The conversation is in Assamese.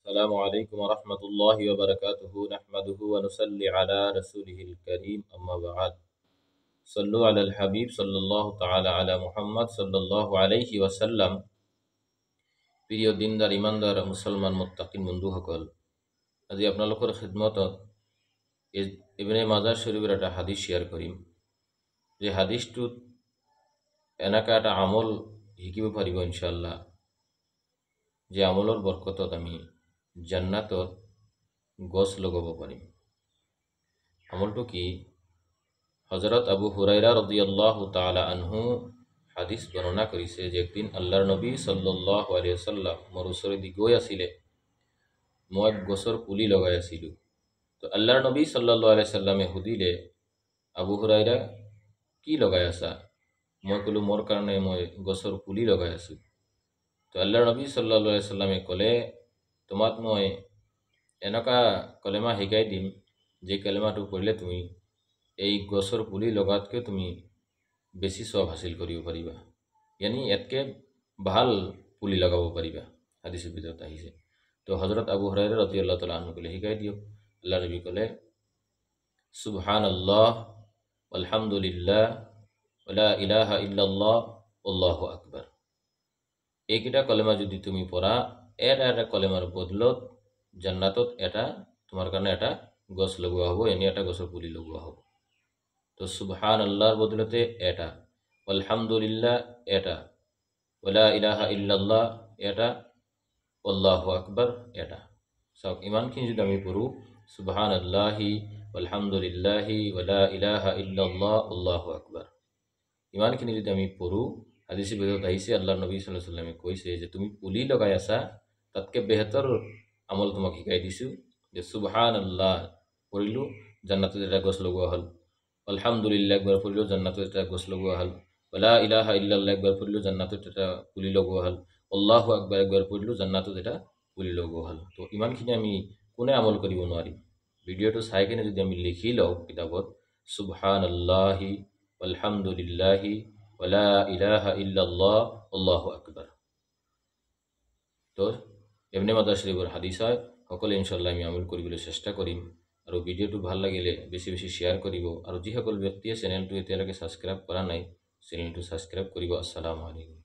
السلام عليكم ورحمة الله وبركاته نحمده ونصلي على رسوله الكريم أما بعد صلوا على الحبيب صلى الله تعالى على محمد صلى الله عليه وسلم প্রিয় দিনদার ইমানদার মুসলমান মুত্তাকিন বন্ধুসকল, আজি আপোনালোকৰ খিদমতত ইবনে মাজাহ শৰীফৰ এটা হাদিছ শ্বেয়াৰ কৰিম। যে হাদিছটোত এনেকা এটা আমল শিকিব পাৰিব ইনশাআল্লাহ, যে আমলৰ বৰকতত আমি জান্নাতত গছ লগাব পাৰিম। আমলটো কি? হযৰত আবু হুৰায়ৰা ৰাদিয়াল্লাহু তাআলা আনহু হাদিস বৰ্ণনা কৰিছে যে একদিন আল্লাহৰ নবী সাল্লাল্লাহু আলাইহি ওয়াসাল্লাম মোৰ ওচৰেদি গৈ আছিলে, মই গছৰ পুলি লগাই আছিলোঁ। তো আল্লাহৰ নবী সাল্লাল্লাহু আলাইহি ওয়াসাল্লামে সুধিলে, আবু হুৰাইৰা কি লগাই আছা? মই ক'লো, মোৰ কাৰণে মই গছৰ পুলি লগাই আছোঁ। তো আল্লাহৰ নবী সাল্লাল্লাহু আলাইহি ওয়াসাল্লামে ক'লে, তোমাক মই এনেকা কলেমা শিকাই দিম, যে কলেমাটো পঢ়িলে তুমি এই গছৰ পুলি লগাতকৈ তুমি বেছি সওয়াব হাসিল কৰিব পাৰিবা, ইয়ানি এতকে ভাল পুলি লগাব পাৰিবা। হাদিসেৰ ভিতৰত আহিছে। তো হযরত আবু হুরায়রা রাদিয়াল্লাহু তাআলা আনহু কলে, শিকাই দিয়ক। আল্লাহ নবী কলে, সুবহানাল্লাহ আলহামদুলিল্লাহ ওয়ালা ইলাহা ইল্লাল্লাহ আল্লাহু আকবার। এইকেইটা কলেমা যদি তুমি পড়া, এটা কলেমাৰ বদলত জান্নাতত এটা তোমাৰ কাৰণে এটা গছ লগোৱা হ'ব, এনে এটা গছৰ পুলি লগোৱা হ'ব। তো সুবহানাল্লাহর বদলতে এটা, আলহামদুলিল্লাহ এটা, ওয়ালা ইলাহা ইল্লাল্লাহ এটা, আল্লাহু আকবার এটা। সব ইমানখিনি যদি আমি পড়ো, সুবহানাল্লাহি আলহামদুলিল্লাহি ওয়ালা ইলাহা ইল্লাল্লাহ আল্লাহু আকবার, ইমানখিনি যদি আমি পড়ো, হাদিসের ভিতৰত আহিছে আল্লাহর নবী সাল্লাল্লাহু আলাইহি ওয়াসাল্লামে কৈছে যে তুমি পুলি লগাই আছা, তাতকে বেহতৰ আমল তোমাক শিকাই দিছোঁ। যে সুবহানাল্লাহ পড়িলো, জান্নাতত এটা গছ লগোৱা হ'ল। আলহামদুলিল্লাহ একবাৰ পড়িলো, জান্নাতত এটা গছ লগোৱা হ'ল। ওয়ালা ইলাহা ইল্লাল্লাহ একবাৰ পড়িলো, জান্নাতত এটা পুলি লগোৱা হ'ল। আল্লাহু আকবাৰ একবাৰ পড়িলো, জান্নাতত এটা পুলি লগোৱা হ'ল। তো ইমানখিনি আমি কোনে আমল কৰিব নোৱাৰিম? ভিডিঅ'টো চাই কিনে যদি আমি লিখি লওঁ কিতাপত, সুবহানাল্লাহি আলহামদুলিল্লাহি ওয়ালা ইলাহা ইল্লাল্লাহ আল্লাহু আকবার। তো ইবনে মাজাহ শৰীফৰ হাদিছ হয়, সকলে ইনশাআল্লাহ আমি আমল কৰিবলৈ চেষ্টা কৰিম। আৰু ভিডিঅ'টো ভাল লাগিলে বেছি বেছি শ্বেয়াৰ কৰিব। আৰু যিসকল ব্যক্তিয়ে চেনেলটো এতিয়ালৈকে ছাবস্ক্ৰাইব কৰা নাই, চেনেলটো ছাবস্ক্ৰাইব কৰিব। আসসালামু আলাইকুম।